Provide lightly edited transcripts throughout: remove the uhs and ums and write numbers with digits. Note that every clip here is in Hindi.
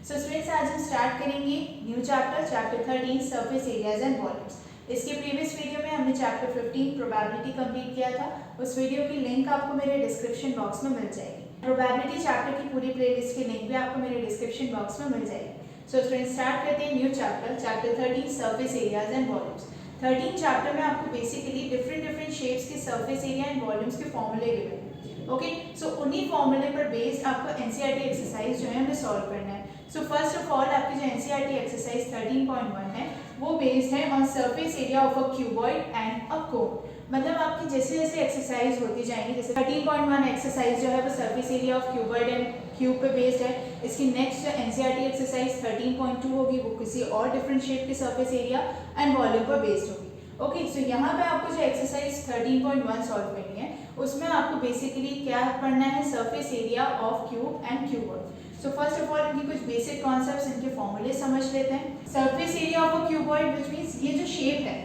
सो स्टूडेंट्स आज हम स्टार्ट करेंगे new chapter 13 surface areas and volumes. इसके प्रीवियस वीडियो में हमने चैप्टर 15 प्रोबेबिलिटी कंप्लीट किया था। उस वीडियो की लिंक आपको मेरे डिस्क्रिप्शन बॉक्स में मिल जाएगी। प्रोबेबिलिटी चैप्टर की पूरी प्लेलिस्ट की लिंक भी आपको मेरे डिस्क्रिप्शन बॉक्स में मिल जाएगी। सो स्टूडेंट्स स्टार्ट करते हैं new chapter 13 surface areas and volumes. 13 chapter में आपको बेसिकली डिफरेंट शेप्स के सरफेस एरिया एंड वॉल्यूम्स के फॉर्मूले गिवन है। ओके, सो उन्हीं फॉर्मूले पर बेस्ड आपको एनसीईआरटी एक्सरसाइज जो है हमें सॉल्व करना है। सो फर्स्ट ऑफ ऑल आपकी जो एनसीईआरटी एक्सरसाइज 13.1 है वो बेस्ड है on surface area of a cuboid and a cone. मतलब आपकी जैसे जैसे एक्सरसाइज होती जाएंगी, जैसे 13.1 एक्सरसाइज जो है वो surface area of cuboid and cube पे बेस्ड है। इसकी नेक्स्ट जो एनसीईआरटी एक्सरसाइज 13.2 होगी वो किसी और डिफरेंट शेप के सरफेस एरिया एंड वॉल्यूम पर बेस्ड होगी। ओके, सो यहाँ पे आपको जो एक्सरसाइज 13.1 सॉल्व करनी है उसमें आपको बेसिकली क्या पढ़ना है, surface area of cube and cuboid. So first of all इनकी कुछ बेसिक कॉन्सेप्ट्स, इनके फॉर्मूले समझ लेते हैं। Surface area of a cuboid which means ये जो शेप है,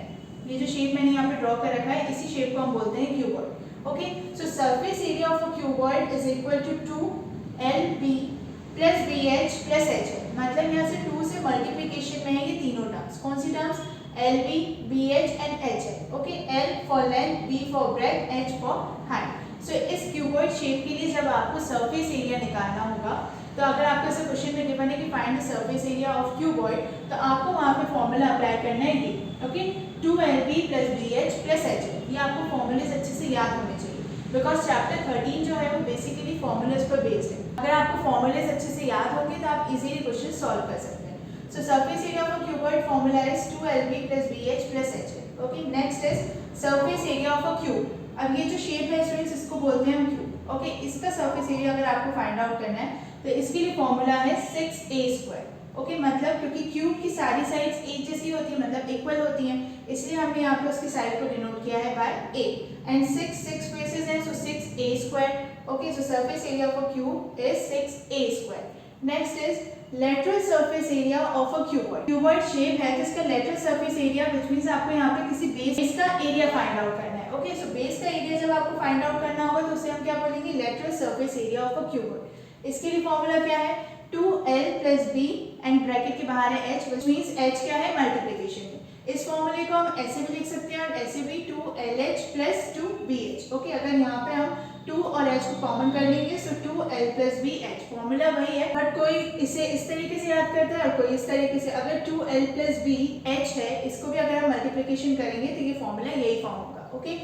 ये जो शेप मैंने यहाँ पे ड्रॉ कर रखा है, इसी शेप को हम बोलते हैं cuboid. Okay, so surface area of a cuboid is equal to 2LB plus BH plus HL। मतलब यहाँ से 2 से मल्टीप्लिकेशन में है ये तीनों टर्म्स। कौन सी terms? LB, BH and HL। Okay, L for length, B for breadth, H for height. So इस क्यूबॉइड शेप के लिए जब आपको सरफेस एरिया निकालना होगा, तो अगर आपको ऐसे क्वेश्चन में गिवन है कि find the surface area of cuboid, तो आपको वहाँ पे फॉर्मूला अप्लाई करना है ये। Okay, 2LB plus BH plus HL। ये आपको फॉर्मूलेज अच्छे से याद होने चाहिए, बिकॉज चैप्टर 13 जो है वो बेसिकली फॉर्मूलेज पर बेस्ड है। अगर आपको फॉर्मूलेज अच्छे से याद होंगे तो आप इजीली क्वेश्चन सॉल्व कर सकते हैं। So surface area of a cuboid formula is 2LB plus BH plus HL. Okay, next is surface area of a cube. अब ये जो शेप है स्टूडेंट्स इसको बोलते हैं हम क्यूब। ओके, इसका सरफेस एरिया अगर आपको फाइंड आउट करना है तो इसके लिए फॉर्मूला है 6a²। ओके, मतलब क्योंकि क्यूब की सारी साइड्स एक जैसी होती है, मतलब इक्वल होती हैं, इसलिए हमने यहाँ पे उसकी साइड को डिनोट किया है बाय a एंड 6 फेसेस हैं, सो 6a²। Okay, so surface area of a cube is 6a²। Next is lateral surface area of a cuboid. Cuboid shape है तो इसका lateral surface area which means आपको यहाँ पे किसी बेस का एरिया फाइंड आउट करना है। ओके, सो बेस का एरिया जब आपको फाइंड आउट करना होगा तो उसे हम क्या बोलेंगे, lateral surface area of a cuboid. इसके लिए फॉर्मूला क्या है, 2L plus B and bracket के बाहर है H विच मींस H क्या है, मल्टीप्लिकेशन में। इस फॉर्मूले को हम ऐसे भी लिख सकते हैं और ऐसे भी 2LH प्लस 2BH। ओके, अगर यहाँ पे हम 2 और H को कॉमन कर लेंगे सो 2L प्लस BH। फॉर्मूला वही है, बट कोई इसे इस तरीके से याद करता है और कोई इस तरीके से। अगर 2L प्लस BH है, इसको भी अगर हम मल्टीप्लिकेशन करेंगे तो ये फॉर्मूला यही फॉर्म होगा। Okay,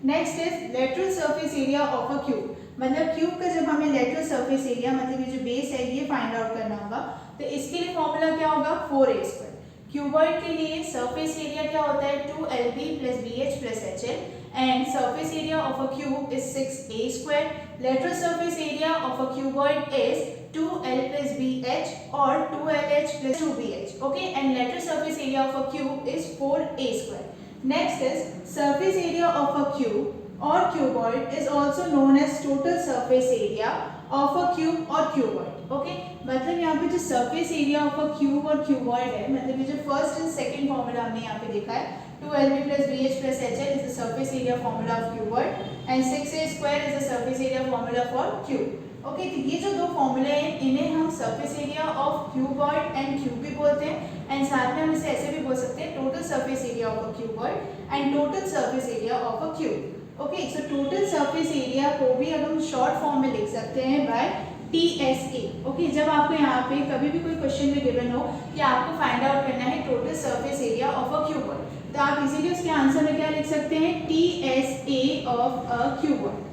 next is lateral surface area of a cube. मतलब क्यूब का जब हमें लेटरल सरफेस एरिया मतलब ये जो बेस है ये फाइंड आउट करना होगा तो इसके लिए फॉर्मूला क्या होगा, 4a²। क्यूबॉइड के लिए सरफेस एरिया क्या होता है, 2LB plus BH plus HL and surface area of a cube is 6a². Lateral surface area of a cuboid is 2L plus BH or 2LH plus 2BH. Okay, and lateral surface area of a cube is 4a². Next is surface area of a cube or cuboid is also known as total surface area of a cube or cuboid. Okay, मतलब यहाँ पे जो surface area of a cube और cuboid है, मतलब ये जो फर्स्ट एंड सेकंड फॉर्मूला हमने यहाँ पे देखा है, 2LB plus BH plus HL is the surface area formula of cuboid and 6a² is the surface area formula for cube. Okay, तो ये जो दो फॉर्मूले हैं इन्हें हम surface area of cuboid and cube भी बोलते हैं एंड साथ में हम इसे ऐसे भी बोल सकते हैं, total surface area of a cuboid and total surface area of a cube. Okay, so total surface area को भी अब हम शॉर्ट फॉर्म में लिख सकते हैं बाय TSA। ओके, जब आपको यहाँ पे कभी भी कोई क्वेश्चन में गिवन हो कि आपको फाइंड आउट करना है total surface area of a cuboid, तो आप इजीली उसके आंसर में क्या लिख सकते हैं, TSA of a cuboid.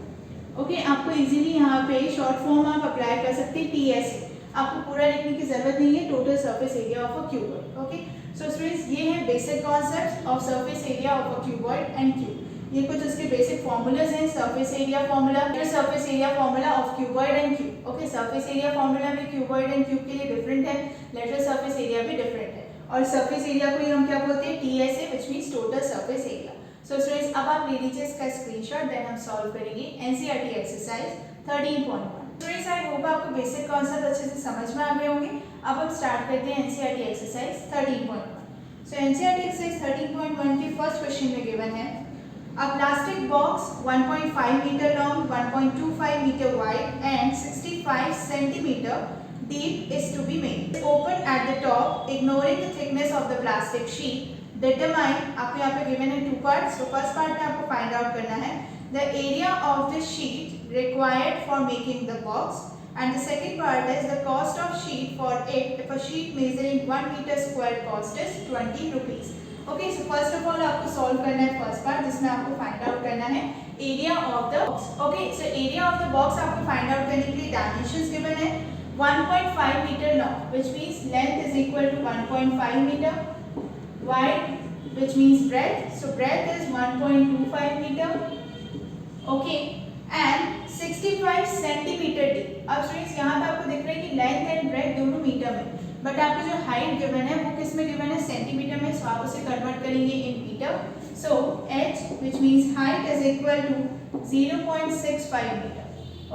Okay, आपको इजीली यहाँ पे शॉर्ट फॉर्म आप अप्लाई कर सकते हैं TSA। आपको पूरा लिखने की जरूरत नहीं है, total surface area of a cuboid. Okay, so students ये है basic concept of surface area of a cuboid and cube. ये कुछ उसके बेसिक फॉर्मूलाज हैं, surface area formula, surface area formula of cuboid and cube. Okay, surface area formula भी क्यूबॉइड एंड क्यूब के लिए डिफरेंट है, लेटरल सरफेस एरिया भी डिफरेंट है और सरफेस एरिया को ही हम क्या बोलते हैं, TSA which means total surface area. So students अब आप ले लीजिए इसका स्क्रीनशॉट, देन हम सॉल्व करेंगे NCERT exercise 13.1। Students I hope आपको बेसिक कॉन्सेप्ट अच्छे से समझ में आ गए होंगे। अब हम स्टार्ट करते हैं एनसीईआरटी एक्सरसाइज 13.1। सो एनसीईआरटी एक्सरसाइज 13.1 के फर्स्ट क्वेश्चन में गिवन है, a plastic box 1.5 meter long, 1.25 meter wide and 65 centimeter deep is to be made. Open at the top, ignoring the thickness of the plastic sheet. Determine, आपको यहाँ पे given है 2 parts. So first part में आपको find out करना है the area of the sheet required for making the box, and the second part is the cost of sheet for it. If a sheet measuring 1 meter square cost is 20 rupees. Okay, so first of all आपको solve करना है first part, जिसमें आपको find out करना है area of the box. Okay, so area of the box आपको find out करने के लिए dimensions given है 1.5 meter long, which means length is equal to 1.5 meter, wide which means breadth, so breadth is 1.25 meter, okay, and 65 centimeter deep. अब स्टूडेंट्स यहाँ पे आपको दिख रहा है कि लेंथ एंड ब्रेथ दोनों मीटर में, बट आपको जो हाइट गिवन है वो किस में गिवन है, सेंटीमीटर में, सो आप उसे कन्वर्ट करेंगे in metre. So h which means height is equal to 0.65 metre.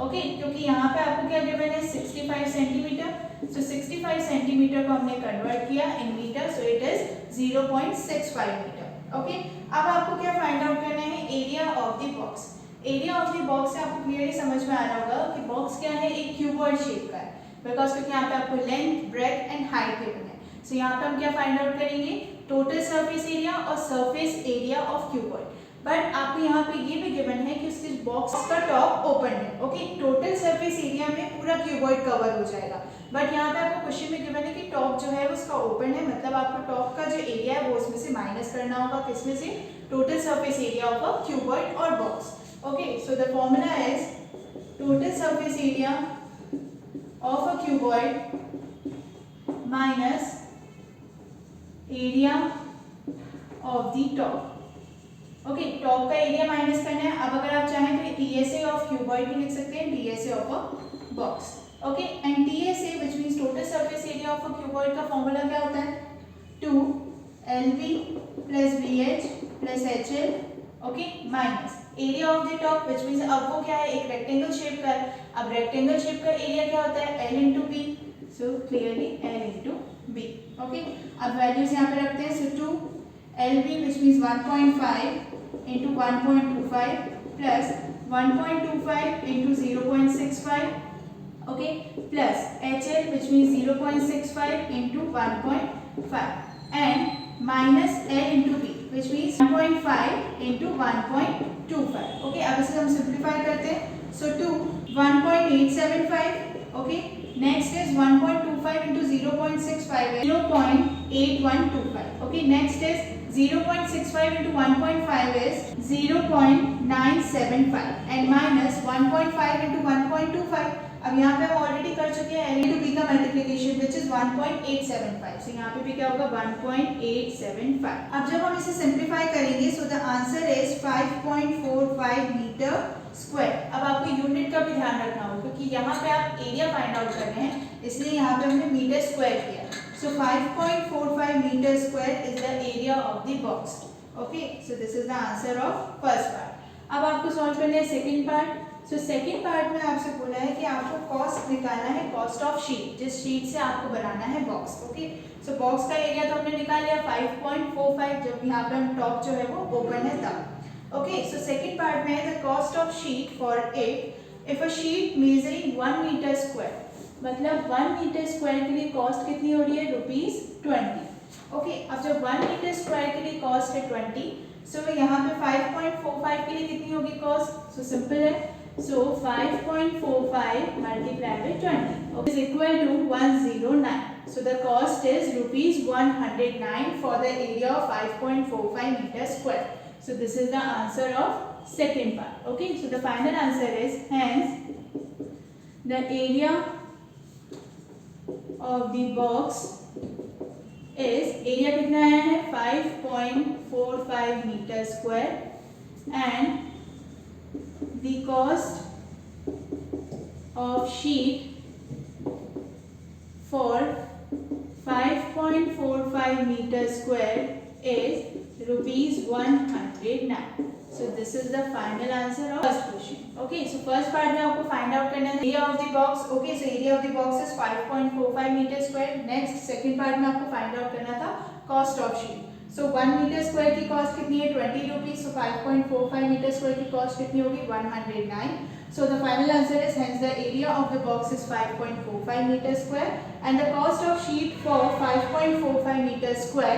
Okay, क्योंकि यहाँ पे आपको क्या गिवन है 65 सेंटीमीटर, सो 65 सेंटीमीटर को हमने कन्वर्ट किया in metre, so it is 0.65 metre. Okay, अब आपको क्या फाइंड आउट करना है, area of the box. Area of the box से आपको क्लियरली समझ में आ रहा होगा कि बॉक्स क्या है, एक क्यूबॉइड शेप का है, बिकॉज क्योंकि यहाँ पे आपको length, breadth and height given है. सो यहाँ पे हम क्या फाइंड आउट करेंगे, टोटल सरफेस एरिया और surface area of cuboid. But आपको यहाँ पे ये भी गिवन है कि उसके बॉक्स का टॉप ओपन है. ओके, टोटल सरफेस एरिया में पूरा क्यूबॉइड कवर हो जाएगा, बट यहाँ पे आपको क्वेश्चन में गिवन है कि टॉप जो है उसका ओपन है, मतलब आपको टॉप का जो एरिया है वो उसमें से माइनस करना होगा, किसमें से, total surface area of a cuboid और box. Okay, so the formula is total surface area of a cuboid minus area of the top. Okay, top का एरिया माइनस करना है. अब अगर आप चाहें तो TSA of cuboid भी लिख सकते हैं, TSA of a box. Okay, and TSA which means total surface area of a cuboid का फॉर्मूला क्या होता है, 2LV plus VH plus HL. Okay, minus area of the top which means अब वो क्या है, एक रेक्टेंगल शेप का है. अब रेक्टेंगल शेप का एरिया क्या होता है, L into B, so clearly L into B. Okay, अब वैल्यूज यहाँ पे रखते हैं. So 2LB which means 1.5 into 1.25 plus 1.25 into 0.65, okay, plus HL which means 0.65 into 1.5 and minus L into B which means 1.5 into 1.25. Okay, अब इसे हम सिंप्लीफाई करते हैं. So 1.875. Okay, next is 1.25 into 0.65 is 0.8125. Okay, next is 0.65 into 1.5 is 0.975 and minus 1.5 into 1.25. अब यहाँ पे हम ऑलरेडी कर चुके हैं L into B का मल्टीप्लिकेशन विच इज 1.875. सो यहाँ पे भी क्या होगा 1.875. अब जब हम इसे सिंप्लीफाई करेंगे so the answer is 5.45 metre square. अब आपको यूनिट का भी ध्यान रखना होगा क्योंकि यहाँ पे आप एरिया फाइंड आउट कर रहे हैं, इसलिए यहाँ पे हमने मीटर स्क्वायर किया. So 5.45 metre square is the area of the box. Okay, so this is the answer of first part. अब आपको सॉल्व करना है second part. So second part में आपसे बोला है कि आपको कॉस्ट निकालना है, कॉस्ट ऑफ शीट, जिस शीट से आपको बनाना है बॉक्स. ओके, सो बॉक्स का एरिया तो हमने निकाल लिया 5.45, जब यहाँ पे हम टॉप जो है वो ओपन है तब. ओके, सो सेकेंड पार्ट में है the cost of sheet for it if a sheet measuring 1 metre square, मतलब 1 मीटर स्क्वायर के लिए कॉस्ट कितनी हो रही है, ₹20. ओके, अब जब 1 मीटर स्क्वायर के लिए कॉस्ट है 20, सो यहाँ पे 5.45 के लिए कितनी होगी कॉस्ट, सो सिंपल है. So 5.45 multiplied by 20 is equal to 109. So the cost is ₹109 for the area of 5.45 meter square. So this is the answer of second part. Okay, so the final answer is hence the area of the box is, area कितना आया है 5.45 meter square and the cost of sheet for 5.45 meter square is ₹109. So this is the final answer of first question. Okay, so first part में आपको find out करना है area of the box. Okay, so area of the box is 5.45 meter square. Next second part में आपको find out करना था cost of sheet. So 1 meter square की cost कितनी है 20 रुपीज, सो 5.45 मीटर स्क्वायर की कॉस्ट कितनी होगी 109. So the final answer is hence the area of the box is 5.45 meter square and the cost of sheet for 5.45 meter square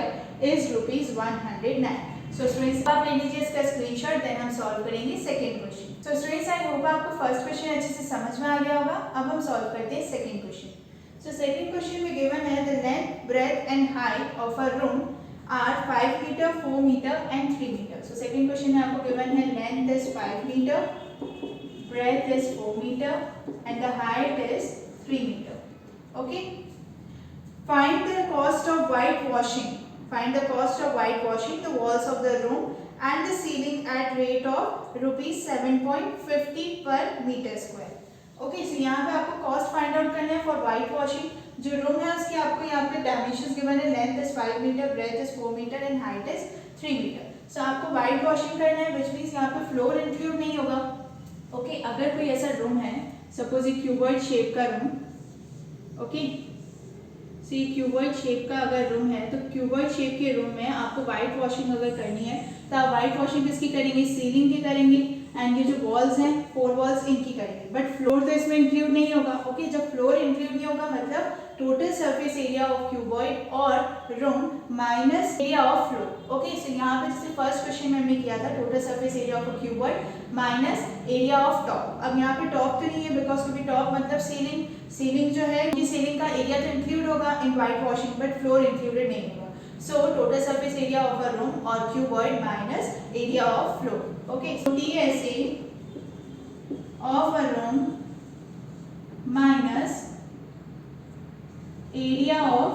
is rupees 109. So students आप ले लीजिए इसका स्क्रीनशॉट, देन हम सॉल्व करेंगे second question. So students I hope आपको फर्स्ट क्वेश्चन अच्छे से समझ में आ गया होगा. अब हम सॉल्व करते हैं second question. So second question में गिवन है the length, breadth and height of a room are 5 metre, 4 metre and 3 metre. So second question में आपको गिवन है length is 5 metre, breadth is 4 meter and the height is 3 meter. Okay, find the cost of whitewashing. Find the cost of whitewashing the walls of the room and the ceiling at rate of rupees 7.50 per meter square. Okay, so यहाँ पे आपको कॉस्ट फाइंड आउट करना है फॉर वाइट वॉशिंग. जो रूम है उसकी आपको यहाँ पे डायमेंशंस गिवन है, length is 5 metre, breadth is 4 metre and height is 3 metre. So आपको वाइट वॉशिंग करना है विच मीन्स यहाँ पे फ्लोर इंक्लूड नहीं होगा. ओके, अगर कोई ऐसा रूम है, सपोज ये क्यूबॉइड शेप का रूम, ओके, सो ये क्यूबॉइड शेप का अगर रूम है तो क्यूबॉइड शेप के रूम में आपको वाइट वॉशिंग अगर करनी है तो आप वाइट वॉशिंग किसकी करेंगे, सीलिंग की करेंगे एंड ये जो वॉल्स हैं 4 वॉल्स इनकी करेंगे. बट फ्लोर तो इसमें इंक्लूड नहीं होगा. ओके, जब फ्लोर इंक्लूड नहीं होगा मतलब total surface area of cuboid और room minus area of floor. Okay, so यहाँ पे जैसे फर्स्ट क्वेश्चन में हमने किया था total surface area of cuboid minus area of top. अब यहाँ पे टॉप तो नहीं है बिकॉज क्योंकि टॉप मतलब सीलिंग, सीलिंग जो है ये सीलिंग का एरिया तो इंक्लूड होगा in white washing but floor included नहीं होगा. So total surface area of a room or cuboid minus area of floor. Okay, so TSA of a room minus area of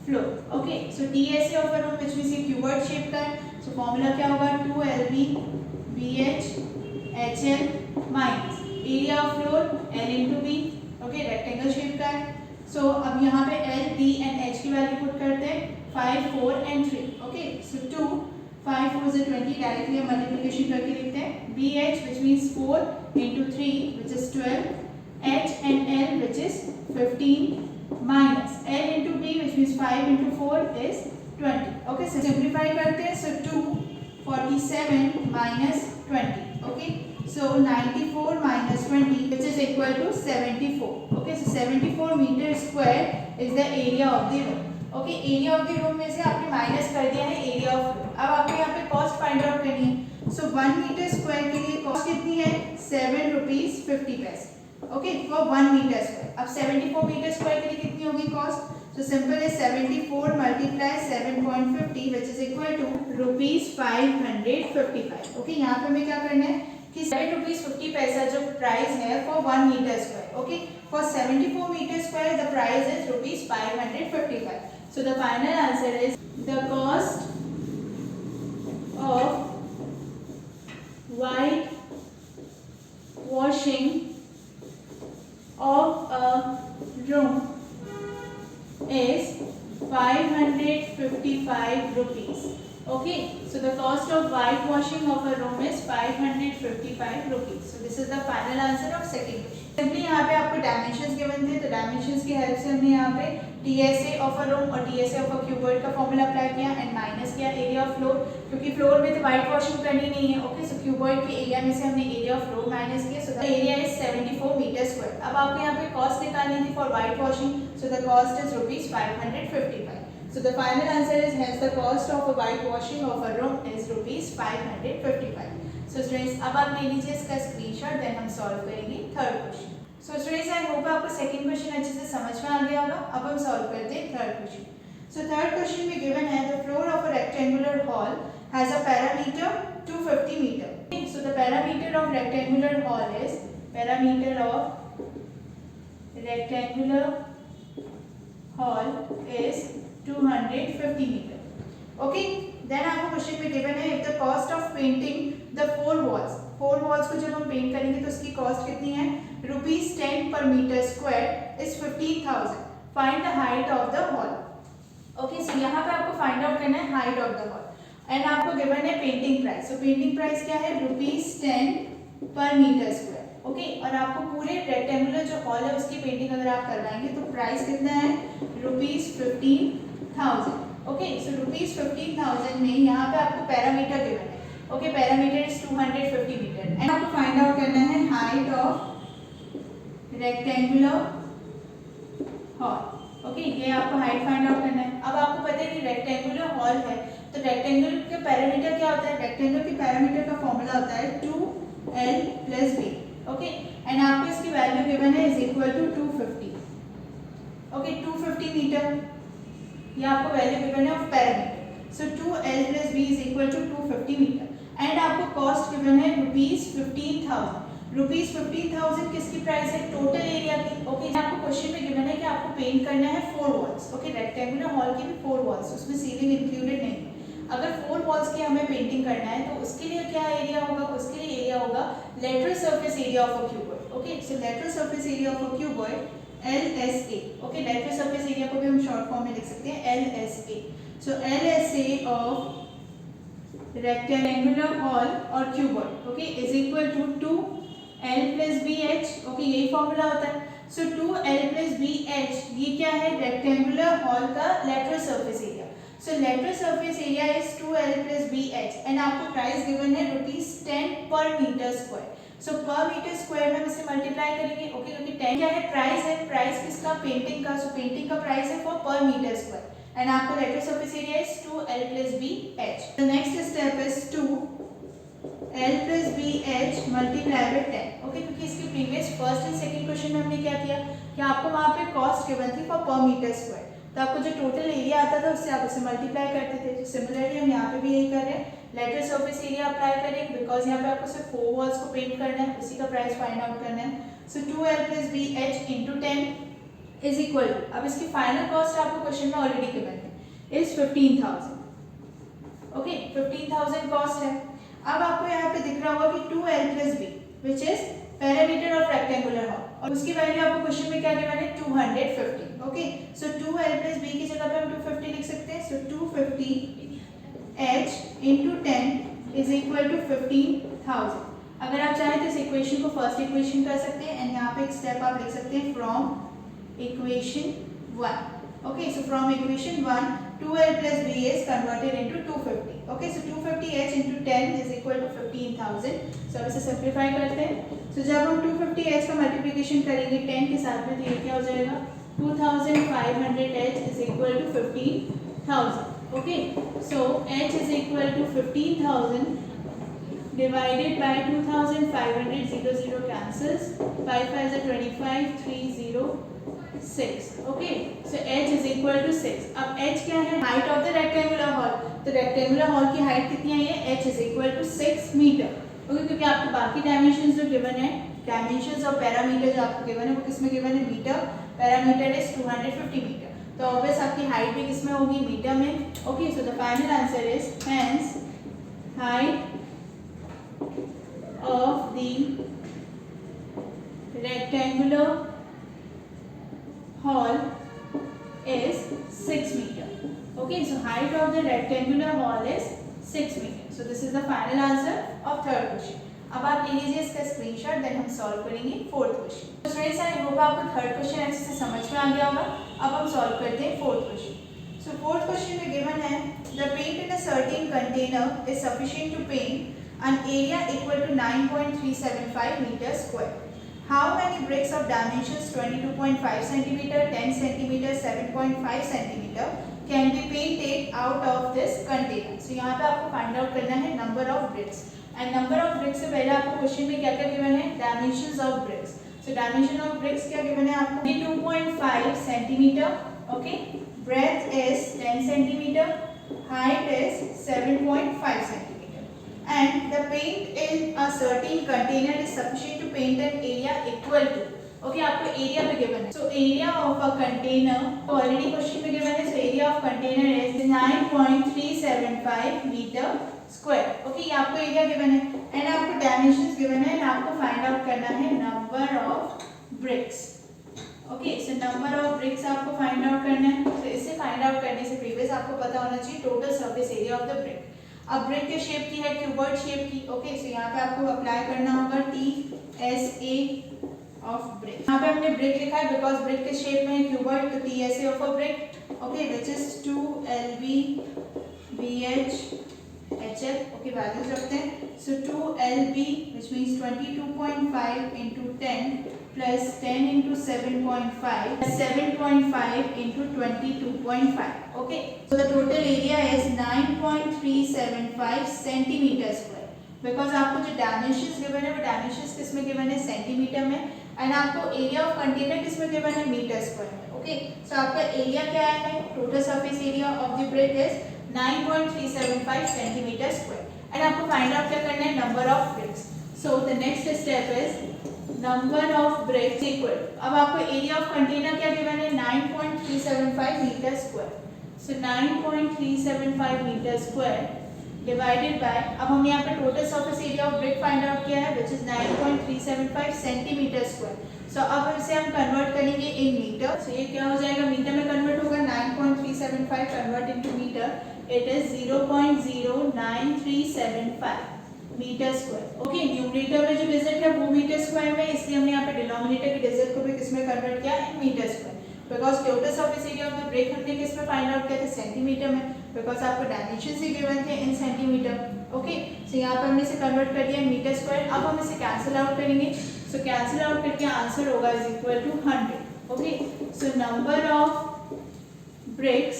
floor. Okay, so TSA of a room which means ये cuboid shape का है. So formula क्या होगा 2LB BH HL minus area of floor L into B. Okay, rectangle shape का है. So अब यहाँ पे L, B and H की वैल्यू पुट करते हैं 5, 4 and 3. Okay, so 2, 5, 4 is 20. Directly हम मल्टीप्लिकेशन करके लिखते हैं. BH which means 4 into 3 which is 12. H and L which is 15 minus L into B which means 5 into 4 is 20. Okay, so simplify करते हैं. So 247 minus 20. Okay, so 94 minus 20 which is equal to 74. Okay, so 74 meter square is the area of the room. Okay, area of the room में से आपने माइनस कर दिया है एरिया ऑफ रूम. अब आपको यहाँ पे कॉस्ट फाइंड आउट करनी है. सो 1 मीटर स्क्वायर के लिए कॉस्ट कितनी है 7 रुपीज 50 पैसे. Okay, for 1 metre square. अब 74 मीटर स्क्वायर के लिए कितनी होगी कॉस्ट. सो सिंपल है 74 multiply 7.50 which is equal to rupees 555. Okay, यहाँ पे हमें क्या करना है कि 7 रुपीज 50 पैसा जो प्राइस है for 1 metre square. Okay, for 74 metre square the price is rupees 555. So the final answer is the cost of white washing of a room is 555 rupees. Okay, so the cost of white washing of a room is 555 rupees. So this is the final answer of second question. Simply यहाँ पे आपको डायमेंशंस गिवन थे तो डायमेंशंस की हेल्प से हमने यहाँ पे TSA ऑफ अ रूम और TSA ऑफ अ क्यूबॉइड का फॉर्मूला अप्लाई किया एंड माइनस किया एरिया ऑफ फ्लोर, क्योंकि फ्लोर में तो वाइट वॉशिंग करनी नहीं है. ओके, सो क्यूबॉइड के एरिया में से हमने एरिया ऑफ फ्लोर माइनस किया. So the area is 74 metre square. अब आपको यहाँ पे कॉस्ट निकालनी थी for white washing. So the cost is rupees 555. So the final answer is hence the cost of a white washing of a room is rupees 555. So students अब आप ले लीजिए इसका स्क्रीनशॉट, देन हम सॉल्व करेंगे third question. So students I hope आपको सेकंड क्वेश्चन अच्छे से समझ में आ गया होगा. अब हम सॉल्व करते हैं third question. So third question में गिवन है the floor of a rectangular hall has a parameter 250 metre. So the parameter of rectangular hall is parameter of rectangular hall is 250 metre. Okay, then आपको क्वेश्चन में गिवन है if the cost of painting the 4 walls को जब हम पेंट करेंगे तो उसकी कॉस्ट कितनी है rupees 10 per metre square is 15,000. Find the height of the hall. Okay, so यहाँ पे आपको फाइंड आउट करना है height of the hall and आपको गिवन है painting price. So painting price क्या है rupees 10 per metre square. Okay, और आपको पूरे रेक्टेंगुलर जो हॉल है उसकी पेंटिंग अगर आप करवाएंगे तो प्राइस कितना है रुपीज 15,000. ओके, सो ₹15,000 में यहाँ पे आपको पैरामीटर गिवन है। Okay, parameter is 250 metre and आपको फाइंड आउट करना है height of rectangular hall. Okay, ये आपको हाइट फाइंड आउट करना है। अब आपको पता है कि रेक्टेंगुलर हॉल है तो रेक्टेंगल के पैरामीटर क्या होता है? रेक्टेंगल के पैरामीटर का फॉर्मूला होता है 2l + b। ओके, एंड आपको इसकी वैल्यू गिवन है is equal to 250। Okay, 250 metre ये आपको वैल्यू गिवन है of parameter. So 2l + b is equal to 250 metre and आपको कॉस्ट गिवन है ₹15,000। ₹15,000 किसकी प्राइस है? टोटल एरिया की। ओके, आपको क्वेश्चन में गिवन है कि आपको पेंट करना है 4 वॉल्स। ओके, रेक्टेंगुलर हॉल की भी 4 वॉल्स, उसमें सीलिंग इंक्लूडेड नहीं। अगर 4 वॉल्स की हमें पेंटिंग करना है तो उसके लिए क्या एरिया होगा? उसके लिए एरिया होगा lateral surface area of a cuboid. Okay, so lateral surface area of a cuboid LSA। Okay, lateral surface area को भी हम शॉर्ट फॉर्म में लिख सकते हैं LSA। So LSA of rectangular hall और cuboid okay is equal to 2l + bh। Okay, यही फॉर्मूला होता है। सो 2l + bh ये क्या है? रेक्टेंगुलर हॉल का lateral surface area. So lateral surface area is 2l + bh and आपको प्राइस गिवन है ₹10 पर मीटर स्क्वायर। सो पर मीटर स्क्वायर में हम इसे मल्टीप्लाई करेंगे। ओके, क्योंकि 10 क्या है? प्राइस है। प्राइस किसका? पेंटिंग का। सो पेंटिंग का प्राइस है फॉर पर मीटर स्क्वायर एंड आपको lateral surface area is 2l + bh। The next step is 2l + bh multiply by 10। Okay, क्योंकि इसके previous first and second question में हमने क्या किया कि आपको वहां पे कॉस्ट गिवन थी फॉर पर मीटर स्क्वायर, तो आपको जो टोटल एरिया आता था उससे आप उसे मल्टीप्लाई करते थे। सिमिलरली हम यहाँ पे भी यही कर रहे हैं, लेटरल सरफेस एरिया अप्लाई करें बिकॉज यहाँ पे आपको सिर्फ 4 वॉल्स को पेंट करना है, उसी का प्राइस फाइंड आउट करना है। So 2l + bh × 10 is equal to, अब इसकी फाइनल कॉस्ट आपको क्वेश्चन में ऑलरेडी गिवन है, इज 15,000। ओके, 15,000 कॉस्ट है। अब आपको यहाँ पे दिख रहा होगा कि 2l + b which is parameter of rectangular hall और उसकी वैल्यू आपको क्वेश्चन में क्या गिवन है? 250। ओके, सो 2l + b की जगह पे हम 250 लिख सकते हैं। सो 250h × 10 इज इक्वल टू 15,000। अगर आप चाहें तो इस इक्वेशन को फर्स्ट इक्वेशन कर सकते हैं एंड यहाँ पे एक स्टेप आप लिख सकते हैं from equation 1। Okay, so from equation 1 2l + b is converted into 250. Okay, so 250h × 10 is equal to 15,000. So अब इसे सिंप्लीफाई करते हैं। So जब हम 250h का मल्टीप्लिकेशन करेंगे 10 के साथ में तो ये क्या हो जाएगा? 2500h is equal to 15,000. Okay, so h is equal to 15,000 divided by 2,500, 0 0 cancels, 5 5 is 25, 3 0 6। Okay, so h is equal to 6। अब h क्या है? Height of the rectangular hall. तो रेक्टेंगुलर हॉल की हाइट कितनी आई है? h is equal to 6 metre. Okay, क्योंकि आपको बाकी डायमेंशंस जो गिवन है, डायमेंशंस और पैरामीटर जो आपको गिवन है वो किसमें गिवन है? मीटर। पैरामीटर इज 250 मीटर, तो ऑब्वियस आपकी हाइट भी किसमें होगी? मीटर में। Okay, so the final answer is hence height of the rectangular hall is 6 meter. Okay, so height of the rectangular hall is 6 meter. So this is the final answer of third question. अब आप ले लीजिए इसका स्क्रीनशॉट, देन हम सॉल्व करेंगे फोर्थ क्वेश्चन। तो स्टूडेंट्स, आई होप आपको थर्ड क्वेश्चन अच्छे से समझ में आ गया होगा। अब हम सॉल्व करते हैं fourth question. So fourth question में गिवन है the paint in a certain container is sufficient to paint an area equal to 9.375 metre square. How many bricks of dimensions 22.5 cm, 10 cm, 7.5 cm can be painted out of this container? So यहाँ पे आपको फाइंड आउट करना है number of bricks and number of bricks से पहले आपको क्वेश्चन में क्या क्या गिवन है? Dimensions of bricks. So dimension of bricks क्या गिवन है आपको? 22.5 cm, okay, breadth is 10 cm, height is 7.5 cm. And the paint in a certain container is sufficient to paint an area equal to, okay, आपको एरिया पे गिवन है। So area of a container, तो ऑलरेडी क्वेश्चन में गिवन है, so area of container is 9.375 metre square. Okay, ये आपको एरिया गिवन है एंड आपको डायमेंशंस गिवन है एंड आपको फाइंड आउट करना है number of bricks. Okay, so number of bricks आपको फाइंड आउट करना है। तो इसे फाइंड आउट करने से प्रीवियस आपको पता होना चाहिए total surface area of the brick. अब ब्रिक के शेप की है क्यूबॉइड शेप की। ओके, सो यहाँ पे आपको अप्लाई करना होगा TSA ऑफ ब्रिक। यहाँ पे हमने ब्रिक लिखा है बिकॉज ब्रिक के शेप में क्यूबॉइड, तो TSA of a brick, okay, which is 2LB BH HL, okay, values रखते हैं। So 2LB which means 22.5 into 10 plus 10 into 7.5 7.5 into 22.5, okay, so the total area is 9.375 centimeter square because आपको जो डायमेंशंस गिवन है वो डायमेंशंस किस में गिवन है, सेंटीमीटर में, एंड आपको एरिया ऑफ कंटेनर किस में गिवन है, मीटर स्क्वायर में, ओके। सो आपका एरिया क्या है, total surface area of the brick is 9.375 centimetre square, and आपको फाइंड आउट क्या करना है, number of bricks. So the next step is number of bricks equal, अब आपको एरिया ऑफ कंटेनर क्या गिवन है, 9.375 metre square, so 9.375 metre square divided by, अब हम यहाँ पे total surface area of brick find out किया है विच इज 9.375 सेंटीमीटर स्क्वायर। सो अब इसे हम कन्वर्ट करेंगे इन मीटर, सो ये क्या हो जाएगा, मीटर में कन्वर्ट होगा, 9.375 convert into metre, it is 0.09375 metre square, okay. Numerator में जो डिजिट है वो मीटर स्क्वायर में, इसलिए हमने यहाँ पे डिनोमिनेटर के डिजिट को भी किसमें कन्वर्ट किया, in metre square, because total surface area of the brick हमने किसमें फाइंड आउट किया था, सेंटीमीटर में, बिकॉज आपको डायमेंशंस ही गिवन थे इन सेंटीमीटर, ओके। सो यहाँ पे हमने इसे कन्वर्ट कर दिया मीटर स्क्वायर। अब हम इसे कैंसिल आउट करेंगे, सो कैंसिल आउट करके आंसर होगा is equal to 100, okay. So number of bricks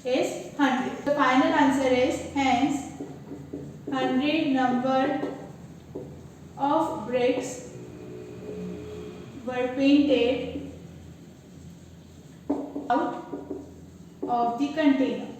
is 100. The final answer is hence 100 number of bricks were painted out of the container.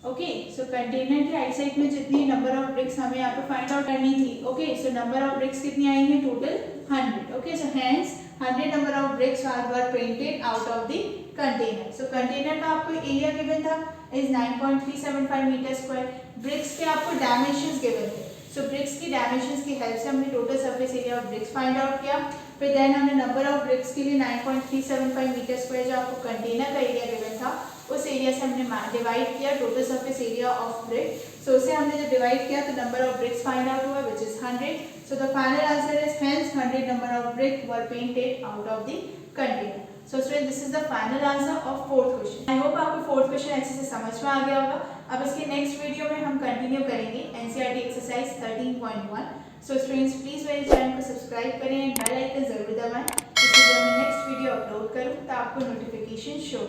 Okay, so container के राइट साइड में जितनी नंबर ऑफ ब्रिक्स हमें यहाँ पे फाइंड आउट करनी थी, okay, so number of BRICS कितनी आई है, total 100, okay. So hence 100 number of BRICS were painted out of the container. So container का आपको एरिया गिवन था इज 9.375 मीटर स्क्वायर, ब्रिक्स के आपको डायमेंशंस गिवन थे, सो ब्रिक्स की डायमेंशंस की हेल्प से हमने total surface area of bricks find out किया, फिर देन हमने नंबर ऑफ ब्रिक्स के लिए 9.375 मीटर स्क्वायर जो आपको कंटेनर का एरिया गिवन था उस एरिया से हमने डिवाइड किया total surface area of brick, so उसे हमने जब डिवाइड किया तो number of bricks find out हुआ which is 100। So the final answer is hence 100 number of brick were painted out of the container. So student this is the final answer of fourth question. I hope आपको फोर्थ क्वेश्चन अच्छे से समझ में आ गया होगा। अब इसके नेक्स्ट वीडियो में हम कंटिन्यू करेंगे NCERT exercise 13.1। So students please मेरे चैनल को सब्सक्राइब करें एंड बेल आइकन जरूर दबाएं, इससे जब मैं नेक्स्ट वीडियो अपलोड करूं तो आपको नोटिफिकेशन शो हो।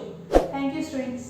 Thank you students.